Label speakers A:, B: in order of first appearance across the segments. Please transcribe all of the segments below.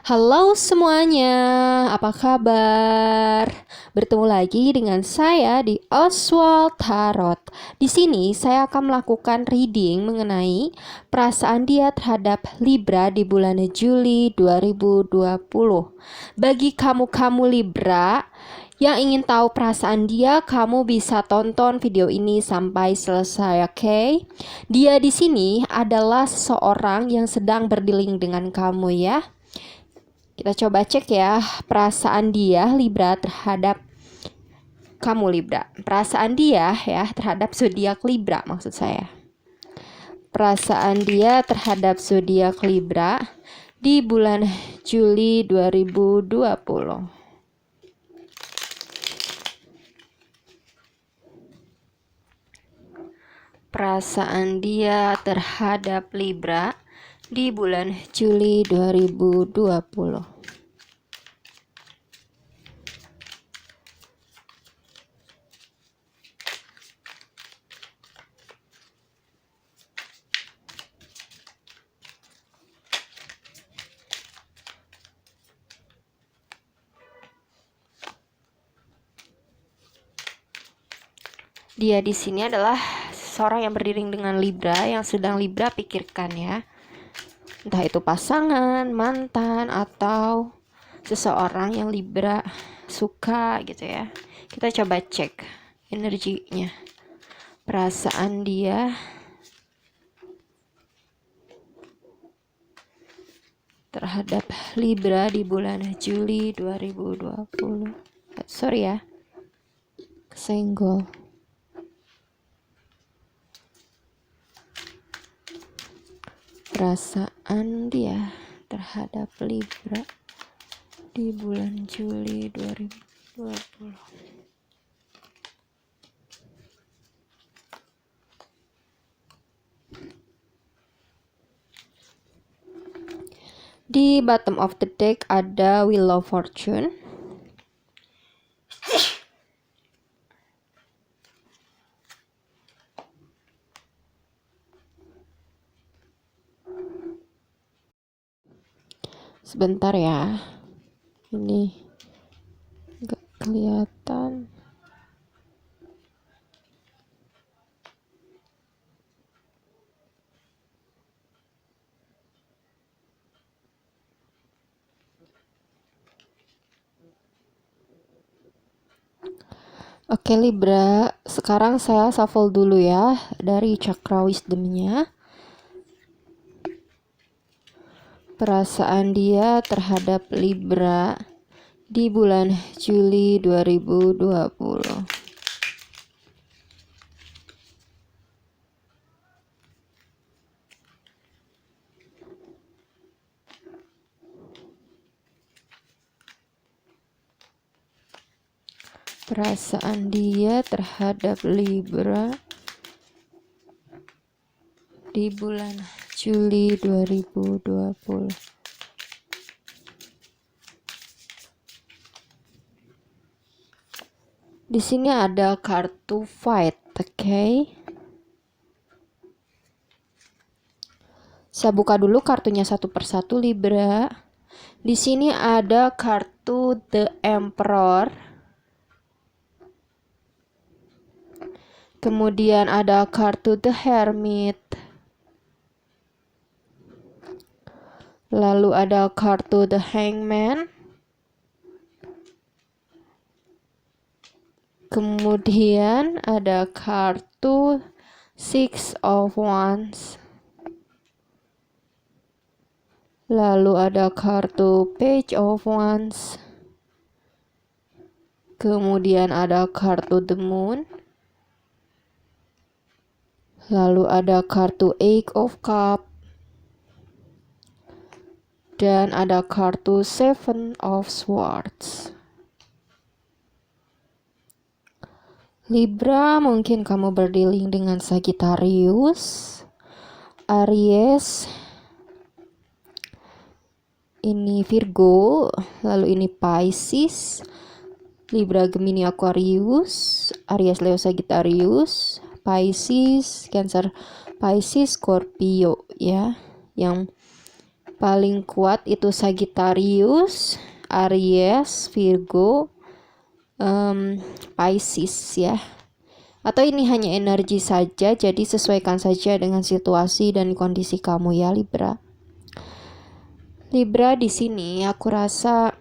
A: Halo semuanya, apa kabar? Bertemu lagi dengan saya di Oswald Tarot. Di sini saya akan melakukan reading mengenai perasaan dia terhadap Libra di bulan Juli 2020. Bagi kamu-kamu Libra yang ingin tahu perasaan dia, kamu bisa tonton video ini sampai selesai, oke? Dia di sini adalah seseorang yang sedang berdealing dengan kamu ya. Kita coba cek ya perasaan dia Libra terhadap kamu Libra. Perasaan dia ya terhadap zodiak Libra maksud saya. Perasaan dia terhadap zodiak Libra di bulan Juli 2020. Perasaan dia terhadap Libra di bulan Juli 2020. Dia di sini adalah seorang yang berdiri dengan Libra yang sedang Libra pikirkan ya. Entah itu pasangan, mantan, atau seseorang yang Libra suka gitu ya. Kita coba cek energinya. Perasaan dia terhadap Libra di bulan Juli 2020. Sorry ya. Kesenggol. Perasaan dia terhadap Libra di bulan Juli 2020. Di bottom of the deck ada Wheel of Fortune. Sebentar ya, ini nggak kelihatan. Oke Libra, sekarang saya shuffle dulu ya dari Chakra Wisdomnya. Perasaan dia terhadap Libra di bulan Juli 2020. Perasaan dia terhadap Libra di bulan Juli 2020. Di sini ada kartu fight, oke? Saya buka dulu kartunya satu persatu Libra. Di sini ada kartu The Emperor. Kemudian ada kartu The Hermit. Lalu ada kartu The Hangman. Kemudian ada kartu Six of Wands. Lalu ada kartu Page of Wands. Kemudian ada kartu The Moon. Lalu ada kartu Eight of Cups. Dan ada kartu Seven of Swords. Libra, mungkin kamu berdealing dengan Sagittarius, Aries, ini Virgo, lalu ini Pisces, Libra, Gemini, Aquarius, Aries, Leo, Sagittarius, Pisces, Cancer, Pisces, Scorpio ya. Yang paling kuat itu Sagittarius, Aries, Virgo, Pisces ya. Atau ini hanya energi saja, jadi sesuaikan saja dengan situasi dan kondisi kamu ya Libra. Libra di sini aku rasa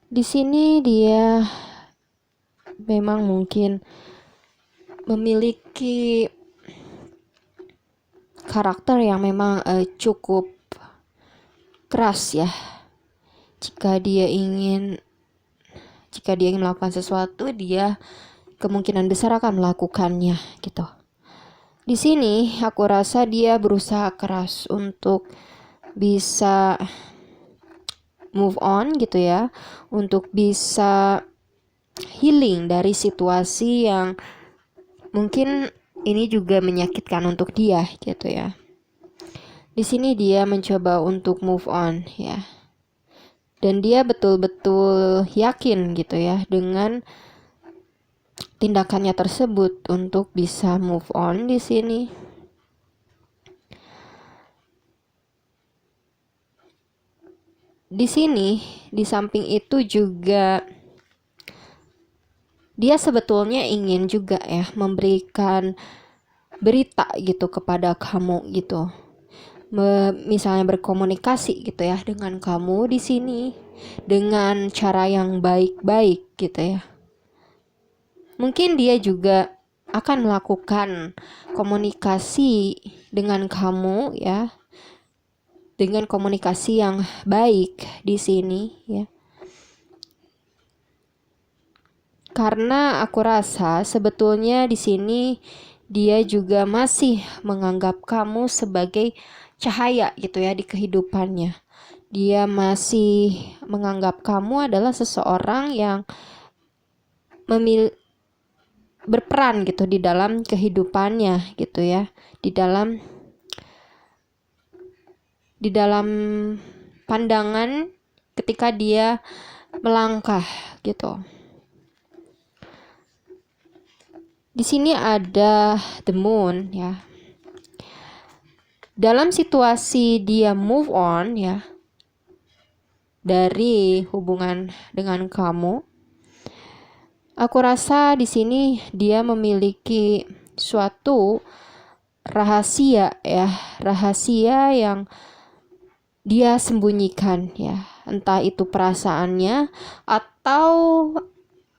A: di sini dia memang mungkin memiliki karakter yang memang cukup keras ya. Jika dia ingin melakukan sesuatu, dia kemungkinan besar akan melakukannya gitu. Di sini aku rasa dia berusaha keras untuk bisa move on gitu ya, untuk bisa healing dari situasi yang mungkin ini juga menyakitkan untuk dia gitu ya. Di sini dia mencoba untuk move on ya. Dan dia betul-betul yakin gitu ya dengan tindakannya tersebut untuk bisa move on di sini. Di sini, di samping itu juga dia sebetulnya ingin juga ya memberikan berita gitu kepada kamu gitu. Misalnya berkomunikasi gitu ya dengan kamu di sini dengan cara yang baik-baik gitu ya. Mungkin dia juga akan melakukan komunikasi dengan kamu ya, dengan komunikasi yang baik di sini ya. Karena aku rasa sebetulnya di sini dia juga masih menganggap kamu sebagai cahaya gitu ya di kehidupannya. Dia masih menganggap kamu adalah seseorang yang berperan gitu di dalam kehidupannya gitu ya. Di dalam pandangan ketika dia melangkah gitu. Di sini ada the moon ya. Dalam situasi dia move on ya dari hubungan dengan kamu, aku rasa di sini dia memiliki suatu rahasia ya, rahasia yang dia sembunyikan ya, entah itu perasaannya atau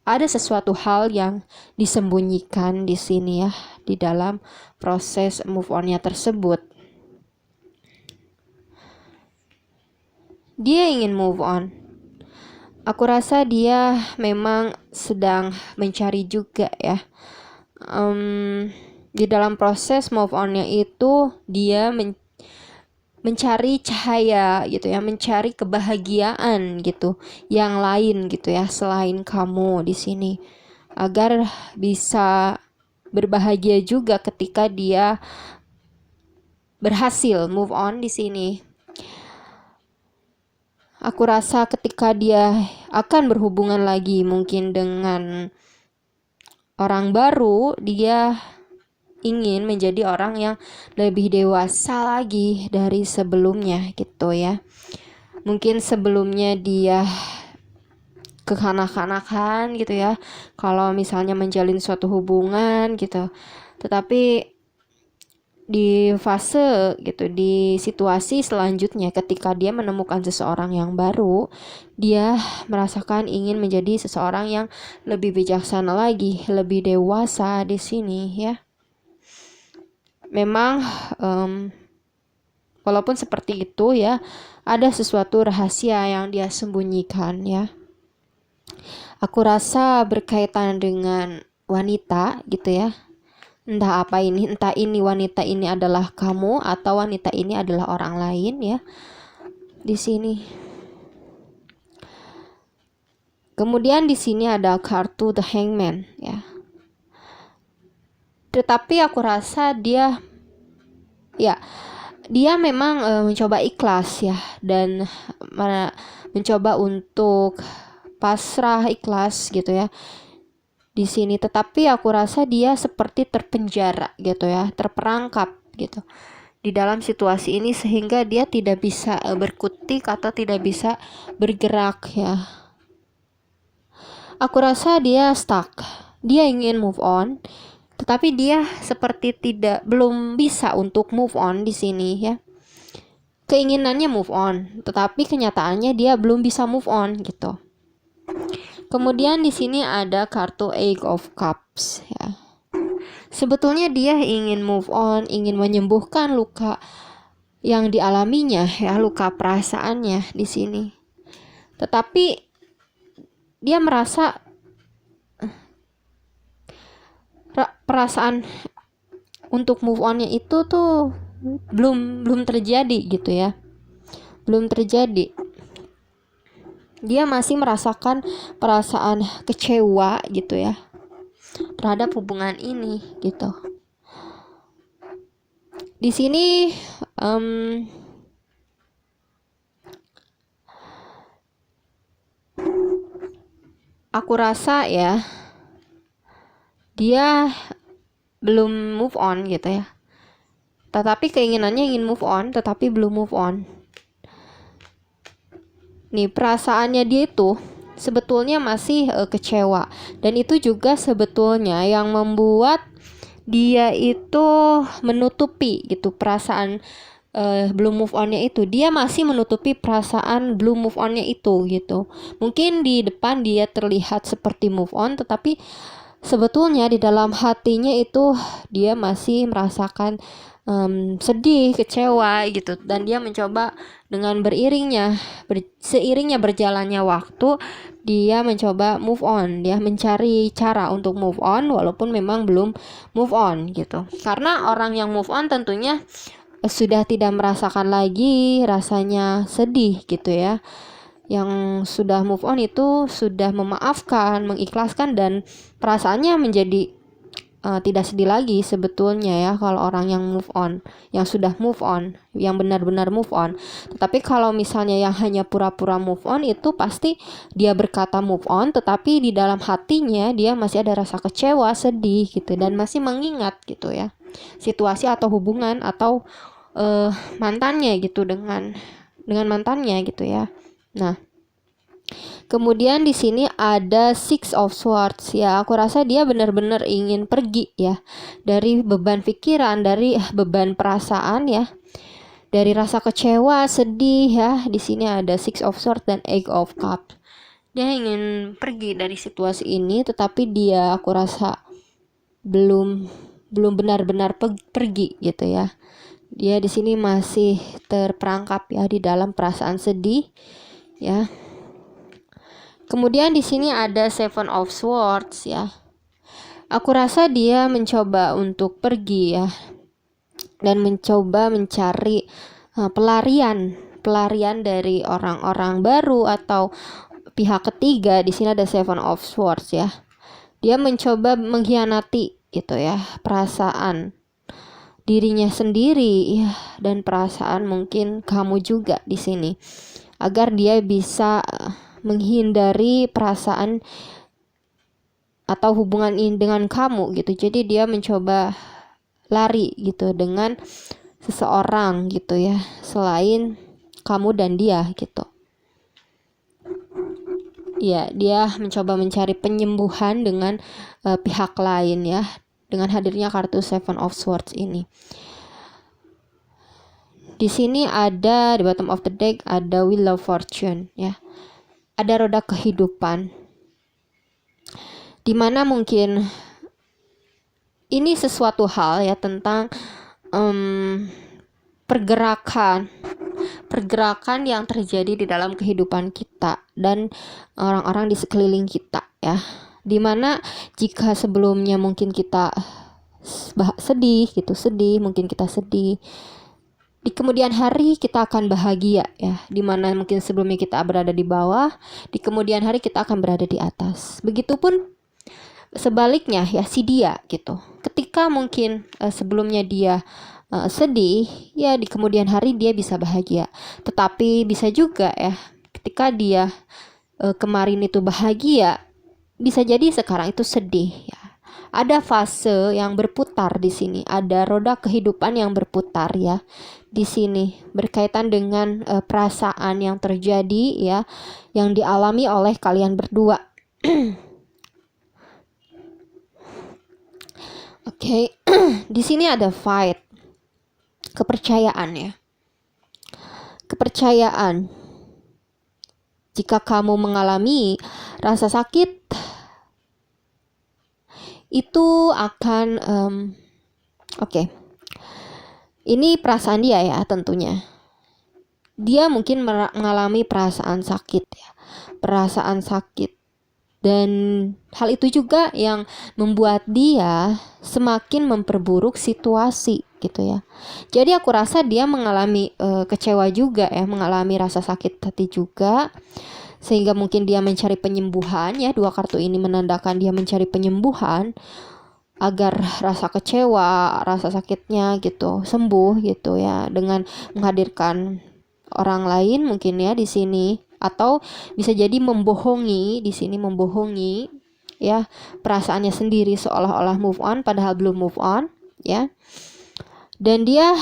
A: ada sesuatu hal yang disembunyikan di sini ya, di dalam proses move on-nya tersebut. Dia ingin move on. Aku rasa dia memang sedang mencari juga ya. Di dalam proses move on-nya itu dia mencari cahaya gitu ya, mencari kebahagiaan gitu, yang lain gitu ya selain kamu di sini, agar bisa berbahagia juga ketika dia berhasil move on di sini. Aku rasa ketika dia akan berhubungan lagi mungkin dengan orang baru, dia ingin menjadi orang yang lebih dewasa lagi dari sebelumnya gitu ya. Mungkin sebelumnya dia kekanak-kanakan gitu ya, kalau misalnya menjalin suatu hubungan gitu. Tetapi di fase gitu, di situasi selanjutnya ketika dia menemukan seseorang yang baru, dia merasakan ingin menjadi seseorang yang lebih bijaksana lagi, lebih dewasa di sini ya. Memang walaupun seperti itu ya, ada sesuatu rahasia yang dia sembunyikan ya. Aku rasa berkaitan dengan wanita gitu ya. Entah apa ini, entah ini wanita ini adalah kamu atau wanita ini adalah orang lain ya. Di sini. Kemudian di sini ada kartu The Hangman ya. Tetapi aku rasa dia memang mencoba ikhlas ya, dan mencoba untuk pasrah, ikhlas gitu ya. di sini, tetapi aku rasa dia seperti terpenjara gitu ya, terperangkap gitu di dalam situasi ini sehingga dia tidak bisa berkutik atau tidak bisa bergerak ya. Aku rasa dia stuck. Dia ingin move on, tetapi dia seperti belum bisa untuk move on di sini ya. Keinginannya move on, tetapi kenyataannya dia belum bisa move on gitu. Kemudian di sini ada kartu Eight of Cups ya. Sebetulnya dia ingin move on, ingin menyembuhkan luka yang dialaminya ya, luka perasaannya di sini. Tetapi dia merasa perasaan untuk move onnya itu tuh belum terjadi gitu ya. Belum terjadi. Dia masih merasakan perasaan kecewa gitu ya terhadap hubungan ini gitu. Di sini aku rasa ya dia belum move on gitu ya. Tetapi keinginannya ingin move on, tetapi belum move on. Nih, perasaannya dia itu sebetulnya masih kecewa. Dan itu juga sebetulnya yang membuat dia itu menutupi gitu perasaan belum move onnya itu. Dia masih menutupi perasaan belum move onnya itu gitu. Mungkin di depan dia terlihat seperti move on, tetapi sebetulnya di dalam hatinya itu dia masih merasakan sedih, kecewa gitu. Dan dia mencoba dengan seiringnya berjalannya waktu, dia mencoba move on. Dia mencari cara untuk move on walaupun memang belum move on gitu. Karena orang yang move on tentunya sudah tidak merasakan lagi rasanya sedih gitu ya. Yang sudah move on itu sudah memaafkan, mengikhlaskan, dan perasaannya menjadi tidak sedih lagi sebetulnya ya kalau orang yang move on, yang sudah move on, yang benar-benar move on. Tetapi kalau misalnya yang hanya pura-pura move on, itu pasti dia berkata move on, tetapi di dalam hatinya dia masih ada rasa kecewa, sedih gitu, dan masih mengingat gitu ya situasi atau hubungan atau mantannya gitu dengan mantannya gitu ya. Nah, kemudian di sini ada Six of Swords ya. Aku rasa dia benar-benar ingin pergi ya dari beban pikiran, dari beban perasaan ya. Dari rasa kecewa, sedih ya. Di sini ada Six of Swords dan Eight of Cups. Dia ingin pergi dari situasi ini, tetapi dia aku rasa belum benar-benar pergi gitu ya. Dia di sini masih terperangkap ya di dalam perasaan sedih ya. Kemudian di sini ada Seven of Swords ya. Aku rasa dia mencoba untuk pergi ya, dan mencoba mencari pelarian dari orang-orang baru atau pihak ketiga. Di sini ada Seven of Swords ya. Dia mencoba mengkhianati gitu ya perasaan dirinya sendiri ya, dan perasaan mungkin kamu juga di sini, agar dia bisa menghindari perasaan atau hubungan ini dengan kamu gitu. Jadi dia mencoba lari gitu dengan seseorang gitu ya, selain kamu dan dia gitu. Ya, dia mencoba mencari penyembuhan dengan pihak lain ya, dengan hadirnya kartu Seven of Swords ini. Di sini ada di bottom of the deck ada Wheel of Fortune ya. Ada roda kehidupan, dimana mungkin ini sesuatu hal ya tentang pergerakan yang terjadi di dalam kehidupan kita dan orang-orang di sekeliling kita ya. Dimana jika sebelumnya mungkin kita sedih, mungkin kita sedih, di kemudian hari kita akan bahagia ya, dimana mungkin sebelumnya kita berada di bawah, di kemudian hari kita akan berada di atas. Begitupun sebaliknya ya, si dia gitu, ketika mungkin sebelumnya dia sedih ya, di kemudian hari dia bisa bahagia. Tetapi bisa juga ya ketika dia kemarin itu bahagia, bisa jadi sekarang itu sedih ya. Ada fase yang berputar di sini, ada roda kehidupan yang berputar ya di sini berkaitan dengan perasaan yang terjadi ya, yang dialami oleh kalian berdua. Oke. Di sini ada fight, kepercayaan ya. Kepercayaan. Jika kamu mengalami rasa sakit, itu akan oke. Ini perasaan dia ya tentunya. Dia mungkin mengalami perasaan sakit ya. Perasaan sakit. Dan hal itu juga yang membuat dia semakin memperburuk situasi gitu ya. Jadi aku rasa dia mengalami kecewa juga ya, mengalami rasa sakit hati juga. Sehingga mungkin dia mencari penyembuhan ya. Dua kartu ini menandakan dia mencari penyembuhan agar rasa kecewa, rasa sakitnya gitu sembuh gitu ya, dengan menghadirkan orang lain mungkin ya di sini, atau bisa jadi membohongi di sini, membohongi ya perasaannya sendiri seolah-olah move on padahal belum move on ya. Dan dia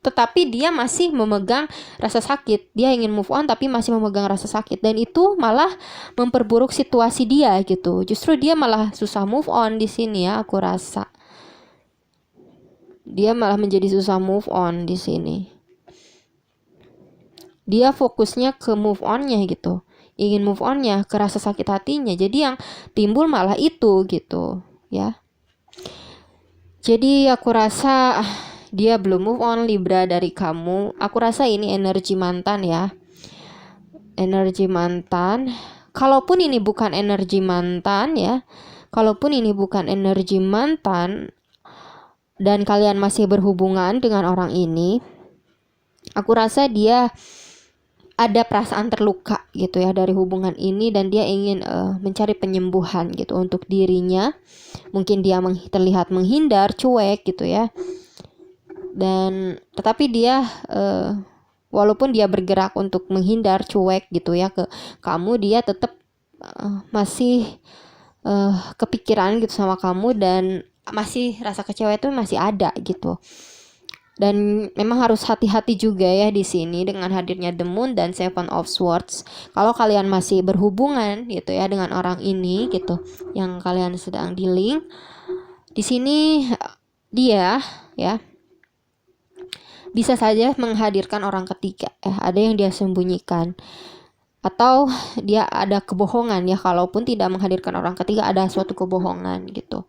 A: tetapi dia masih memegang rasa sakit. Dia ingin move on tapi masih memegang rasa sakit. Dan itu malah memperburuk situasi dia gitu. Justru dia malah susah move on di sini ya, aku rasa. Dia malah menjadi susah move on di sini. Dia fokusnya ke move on-nya gitu. Ingin move on-nya, ke rasa sakit hatinya. Jadi yang timbul malah itu gitu ya. Jadi aku rasa dia belum move on Libra dari kamu. Aku rasa ini energi mantan ya. Energi mantan. Kalaupun ini bukan energi mantan ya. Kalaupun ini bukan energi mantan dan kalian masih berhubungan dengan orang ini, aku rasa dia ada perasaan terluka gitu ya dari hubungan ini, dan dia ingin mencari penyembuhan gitu untuk dirinya. Mungkin dia terlihat menghindar, cuek gitu ya. Dan tetapi dia walaupun dia bergerak untuk menghindar, cuek gitu ya ke kamu, dia tetap masih kepikiran gitu sama kamu, dan masih rasa kecewa itu masih ada gitu. Dan memang harus hati-hati juga ya di sini dengan hadirnya The Moon dan Seven of Swords. Kalau kalian masih berhubungan gitu ya dengan orang ini gitu, yang kalian sedang dealing, di sini dia ya bisa saja menghadirkan orang ketiga ya, ada yang dia sembunyikan atau dia ada kebohongan ya. Kalaupun tidak menghadirkan orang ketiga, ada suatu kebohongan gitu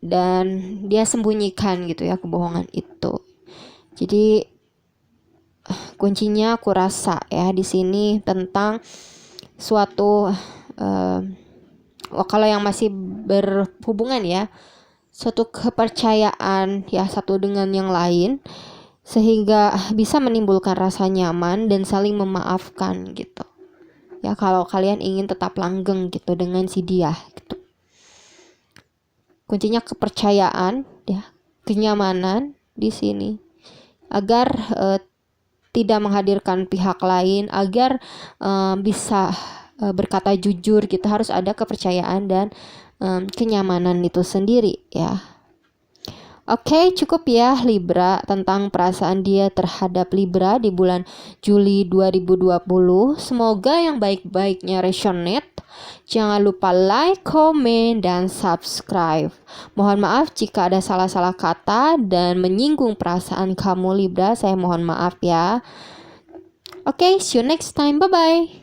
A: dan dia sembunyikan gitu ya kebohongan itu. Jadi kuncinya aku rasa ya di sini tentang suatu kalau yang masih berhubungan ya, suatu kepercayaan ya satu dengan yang lain, sehingga bisa menimbulkan rasa nyaman dan saling memaafkan gitu ya, kalau kalian ingin tetap langgeng gitu dengan si dia gitu. Kuncinya kepercayaan ya, kenyamanan di sini, agar tidak menghadirkan pihak lain, agar bisa berkata jujur gitu, harus ada kepercayaan dan kenyamanan itu sendiri ya. Oke, cukup ya Libra tentang perasaan dia terhadap Libra di bulan Juli 2020. Semoga yang baik-baiknya resonate. Jangan lupa like, komen, dan subscribe. Mohon maaf jika ada salah-salah kata dan menyinggung perasaan kamu Libra. Saya mohon maaf ya. Oke, see you next time. Bye-bye.